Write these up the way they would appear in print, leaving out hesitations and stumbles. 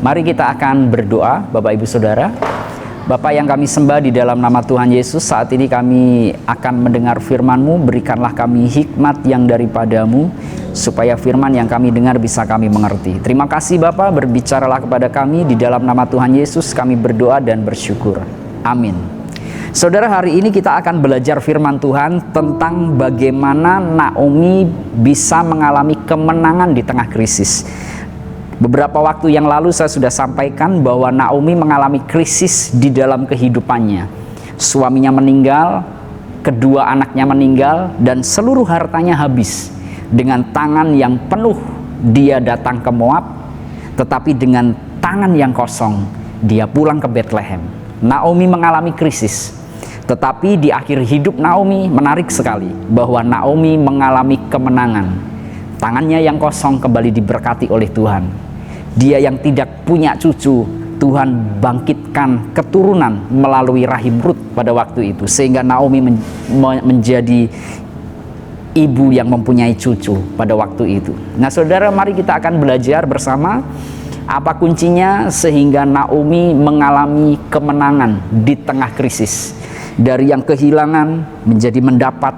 Mari kita akan berdoa, Bapak Ibu Saudara. Bapa yang kami sembah di dalam nama Tuhan Yesus, saat ini kami akan mendengar firman-Mu. Berikanlah kami hikmat yang daripadamu, supaya firman yang kami dengar bisa kami mengerti. Terima kasih Bapa, berbicaralah kepada kami di dalam nama Tuhan Yesus. Kami berdoa dan bersyukur. Amin. Saudara, hari ini kita akan belajar firman Tuhan tentang bagaimana Naomi bisa mengalami kemenangan di tengah krisis. Beberapa waktu yang lalu saya sudah sampaikan bahwa Naomi mengalami krisis di dalam kehidupannya. Suaminya meninggal, kedua anaknya meninggal, dan seluruh hartanya habis. Dengan tangan yang penuh dia datang ke Moab, tetapi dengan tangan yang kosong dia pulang ke Bethlehem. Naomi mengalami krisis, tetapi di akhir hidup Naomi menarik sekali bahwa Naomi mengalami kemenangan. Tangannya yang kosong kembali diberkati oleh Tuhan. Dia yang tidak punya cucu, Tuhan bangkitkan keturunan melalui rahim Rut pada waktu itu, sehingga Naomi menjadi ibu yang mempunyai cucu pada waktu itu. Nah saudara, mari kita akan belajar bersama apa kuncinya sehingga Naomi mengalami kemenangan di tengah krisis. Dari yang kehilangan menjadi mendapat,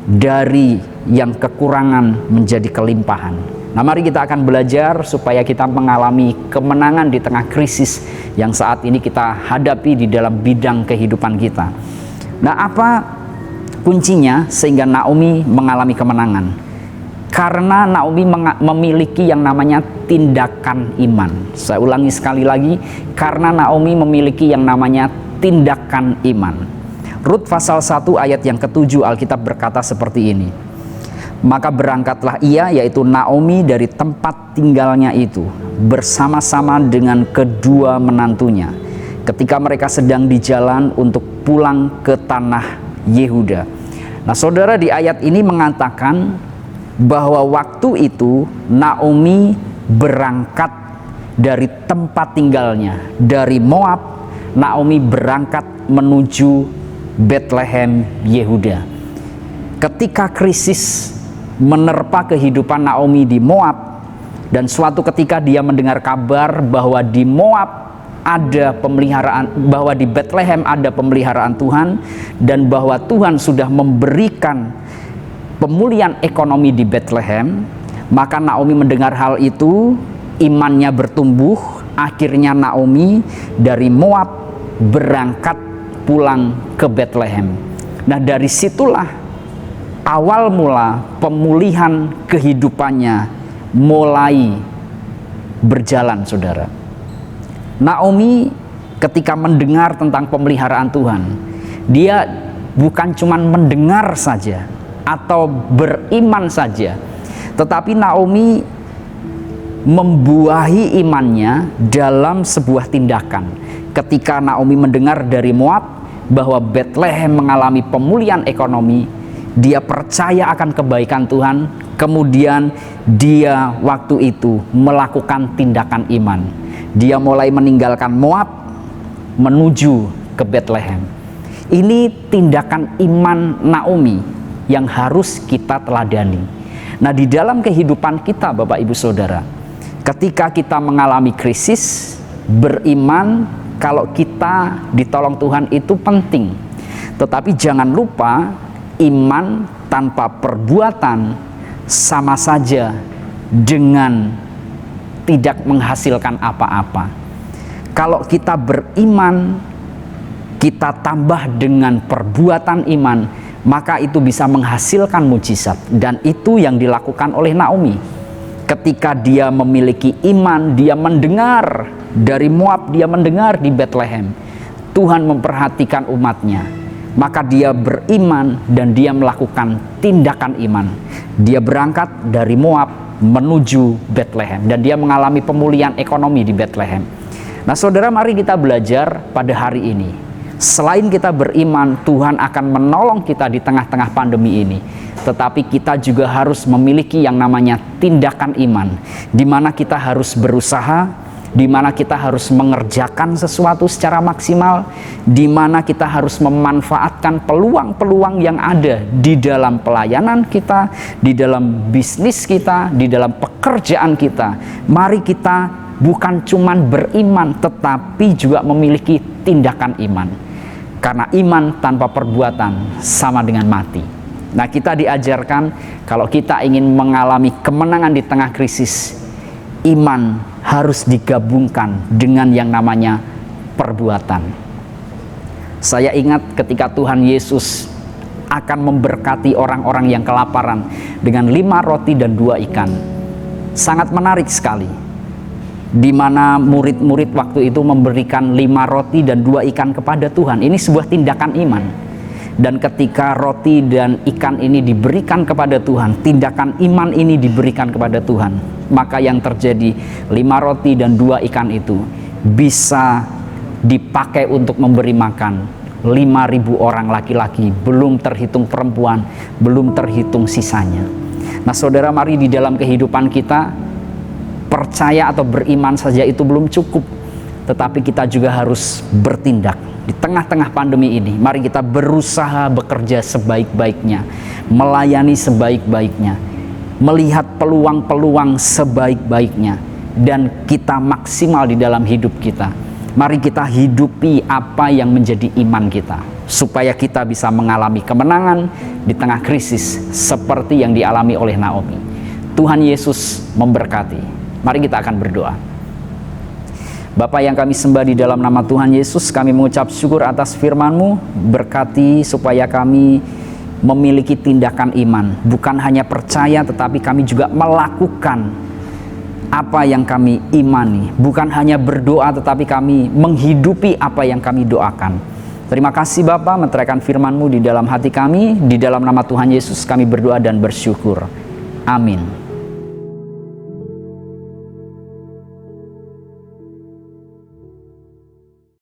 dari yang kekurangan menjadi kelimpahan. Nah mari kita akan belajar supaya kita mengalami kemenangan di tengah krisis yang saat ini kita hadapi di dalam bidang kehidupan kita. Nah apa kuncinya sehingga Naomi mengalami kemenangan? Karena Naomi memiliki yang namanya tindakan iman. Saya ulangi sekali lagi, karena Naomi memiliki yang namanya tindakan iman. Rut pasal 1 ayat yang ke-7 Alkitab berkata seperti ini. Maka berangkatlah ia, yaitu Naomi, dari tempat tinggalnya itu bersama-sama dengan kedua menantunya ketika mereka sedang di jalan untuk pulang ke tanah Yehuda. Nah saudara, di ayat ini mengatakan bahwa waktu itu Naomi berangkat dari tempat tinggalnya, dari Moab. Naomi berangkat menuju Bethlehem Yehuda. Ketika krisis menerpa kehidupan Naomi di Moab, dan suatu ketika dia mendengar kabar bahwa di Moab ada pemeliharaan, bahwa di Bethlehem ada pemeliharaan Tuhan, dan bahwa Tuhan sudah memberikan pemulihan ekonomi di Bethlehem, maka Naomi mendengar hal itu, imannya bertumbuh. Akhirnya Naomi dari Moab berangkat pulang ke Bethlehem. Nah dari situlah awal mula pemulihan kehidupannya mulai berjalan, saudara. Naomi ketika mendengar tentang pemeliharaan Tuhan, dia bukan cuma mendengar saja atau beriman saja, tetapi Naomi membuahi imannya dalam sebuah tindakan. Ketika Naomi mendengar dari Moab bahwa Bethlehem mengalami pemulihan ekonomi, dia percaya akan kebaikan Tuhan. Kemudian dia waktu itu melakukan tindakan iman. Dia mulai meninggalkan Moab menuju ke Bethlehem. Ini tindakan iman Naomi yang harus kita teladani. Nah di dalam kehidupan kita Bapak Ibu Saudara, ketika kita mengalami krisis, beriman kalau kita ditolong Tuhan itu penting. Tetapi jangan lupa, iman tanpa perbuatan sama saja dengan tidak menghasilkan apa-apa. Kalau kita beriman, kita tambah dengan perbuatan iman, maka itu bisa menghasilkan mujizat. Dan itu yang dilakukan oleh Naomi. Ketika dia memiliki iman, dia mendengar dari Moab, dia mendengar di Bethlehem Tuhan memperhatikan umatnya, maka dia beriman dan dia melakukan tindakan iman. Dia berangkat dari Moab menuju Bethlehem dan dia mengalami pemulihan ekonomi di Bethlehem. Nah saudara, mari kita belajar pada hari ini. Selain kita beriman Tuhan akan menolong kita di tengah-tengah pandemi ini, tetapi kita juga harus memiliki yang namanya tindakan iman, di mana kita harus berusaha, di mana kita harus mengerjakan sesuatu secara maksimal, di mana kita harus memanfaatkan peluang-peluang yang ada di dalam pelayanan kita, di dalam bisnis kita, di dalam pekerjaan kita. Mari kita bukan cuman beriman, tetapi juga memiliki tindakan iman. Karena iman tanpa perbuatan sama dengan mati. Nah, kita diajarkan kalau kita ingin mengalami kemenangan di tengah krisis, iman harus digabungkan dengan yang namanya perbuatan. Saya ingat ketika Tuhan Yesus akan memberkati orang-orang yang kelaparan dengan 5 roti dan 2 ikan. Sangat menarik sekali, di mana murid-murid waktu itu memberikan 5 roti dan 2 ikan kepada Tuhan. Ini sebuah tindakan iman. Dan ketika roti dan ikan ini diberikan kepada Tuhan, tindakan iman ini diberikan kepada Tuhan, maka yang terjadi 5 roti dan 2 ikan itu bisa dipakai untuk memberi makan 5.000 orang laki-laki, belum terhitung perempuan, belum terhitung sisanya. Nah, saudara, mari di dalam kehidupan kita, percaya atau beriman saja itu belum cukup, tetapi kita juga harus bertindak. Di tengah-tengah pandemi ini, mari kita berusaha bekerja sebaik-baiknya, melayani sebaik-baiknya, melihat peluang-peluang sebaik-baiknya, dan kita maksimal di dalam hidup kita. Mari kita hidupi apa yang menjadi iman kita, supaya kita bisa mengalami kemenangan di tengah krisis seperti yang dialami oleh Naomi. Tuhan Yesus memberkati. Mari kita akan berdoa. Bapa yang kami sembah, di dalam nama Tuhan Yesus, kami mengucap syukur atas firman-Mu. Berkati supaya kami memiliki tindakan iman, bukan hanya percaya, tetapi kami juga melakukan apa yang kami imani. Bukan hanya berdoa, tetapi kami menghidupi apa yang kami doakan. Terima kasih Bapa, meteraikan firman-Mu di dalam hati kami. Di dalam nama Tuhan Yesus kami berdoa dan bersyukur. Amin.